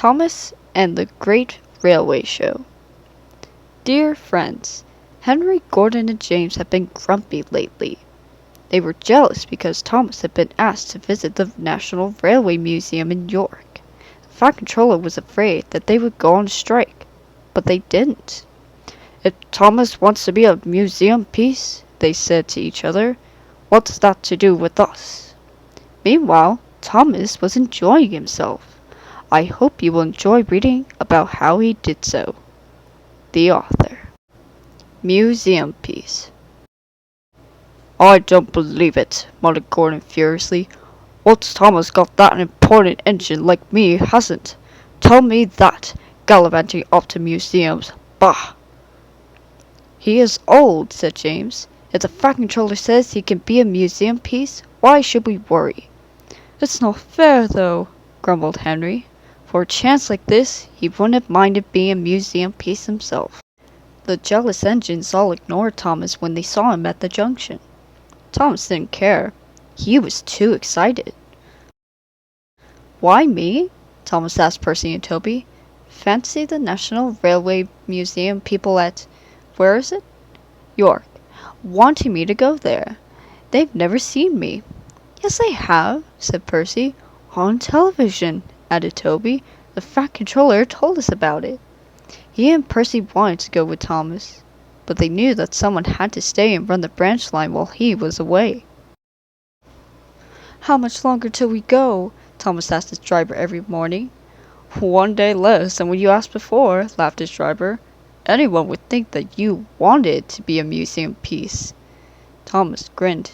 Thomas and the Great Railway Show. Dear friends, Henry, Gordon, and James have been grumpy lately. They were jealous because Thomas had been asked to visit the National Railway Museum in York. The Fat Controller was afraid that they would go on strike, but they didn't. If Thomas wants to be a museum piece, they said to each other, what's that to do with us? Meanwhile, Thomas was enjoying himself. I hope you will enjoy reading about how he did so. The author. Museum piece. I don't believe it, muttered Gordon furiously. What's Thomas got that an important engine like me hasn't? Tell me that, gallivanting up to museums. Bah! He is old, said James. If the Fat Controller says he can be a museum piece, why should we worry? It's not fair, though, grumbled Henry. For a chance like this, he wouldn't have minded being a museum piece himself. The jealous engines all ignored Thomas when they saw him at the junction. Thomas didn't care. He was too excited. Why me? Thomas asked Percy and Toby. Fancy the National Railway Museum people at, where is it? York, wanting me to go there. They've never seen me. Yes, they have, said Percy. On television, added Toby. The Fat Controller told us about it. He and Percy wanted to go with Thomas, but they knew that someone had to stay and run the branch line while he was away. How much longer till we go? Thomas asked his driver every morning. 1 day less than what you asked before, laughed his driver. Anyone would think that you wanted to be a museum piece. Thomas grinned.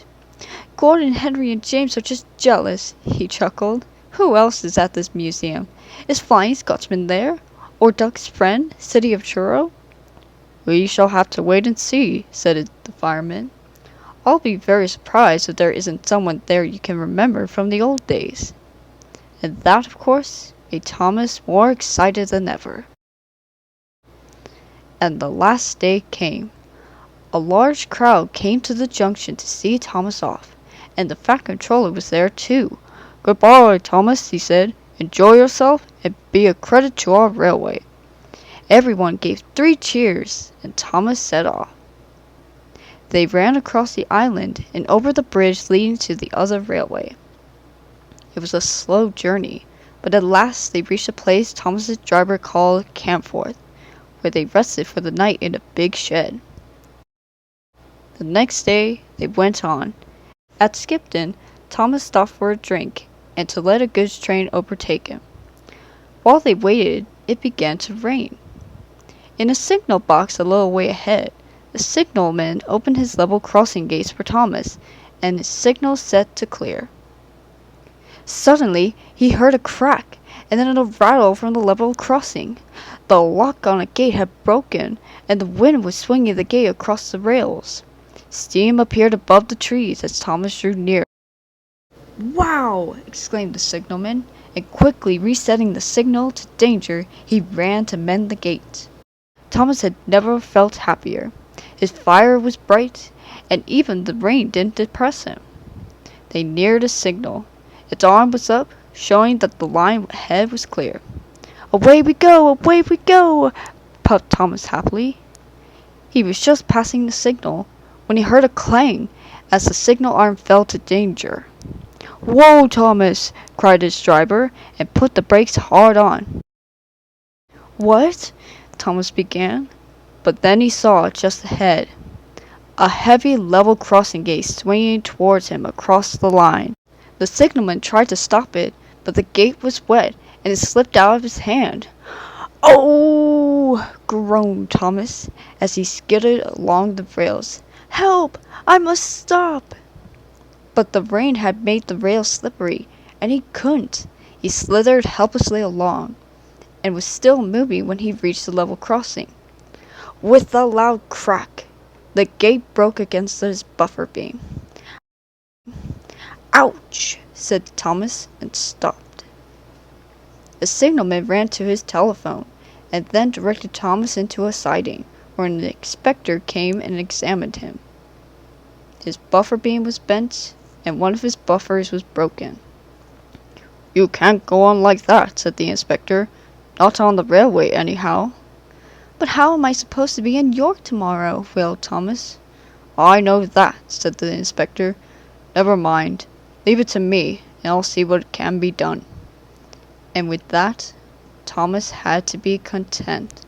Gordon, Henry, and James are just jealous, he chuckled. Who else is at this museum? Is Flying Scotsman there? Or Duck's friend, City of Churro? We shall have to wait and see, said the fireman. I'll be very surprised if there isn't someone there you can remember from the old days. And that, of course, made Thomas more excited than ever. And the last day came. A large crowd came to the junction to see Thomas off, and the Fat Controller was there too. Goodbye, Thomas, he said. Enjoy yourself and be a credit to our railway. Everyone gave 3 cheers, and Thomas set off. They ran across the island and over the bridge leading to the other railway. It was a slow journey, but at last they reached a place Thomas's driver called Camforth, where they rested for the night in a big shed. The next day they went on. At Skipton, Thomas stopped for a drink and to let a goods train overtake him. While they waited, it began to rain. In a signal box a little way ahead, the signalman opened his level crossing gates for Thomas, and his signal set to clear. Suddenly, he heard a crack, and then a rattle from the level crossing. The lock on a gate had broken, and the wind was swinging the gate across the rails. Steam appeared above the trees as Thomas drew near. Wow! Exclaimed the signalman, and quickly resetting the signal to danger, he ran to mend the gate. Thomas had never felt happier. His fire was bright, and even the rain didn't depress him. They neared a signal. Its arm was up, showing that the line ahead was clear. Away we go! Away we go! Puffed Thomas happily. He was just passing the signal when he heard a clang as the signal arm fell to danger. Whoa, Thomas! Cried his driver, and put the brakes hard on. What? Thomas began, but then he saw just ahead a heavy level crossing gate swinging towards him across the line. The signalman tried to stop it, but the gate was wet, and it slipped out of his hand. Oh! Groaned Thomas as he skidded along the rails. Help! I must stop! But the rain had made the rails slippery, and he couldn't. He slithered helplessly along, and was still moving when he reached the level crossing. With a loud crack, the gate broke against his buffer beam. Ouch! Said Thomas, and stopped. The signalman ran to his telephone, and then directed Thomas into a siding, where an inspector came and examined him. His buffer beam was bent, and one of his buffers was broken. You can't go on like that, said the inspector. Not on the railway, anyhow." "But how am I supposed to be in York tomorrow?" wailed Thomas. "I know that," said the inspector. "Never mind. Leave it to me, and I'll see what can be done." And with that, Thomas had to be content.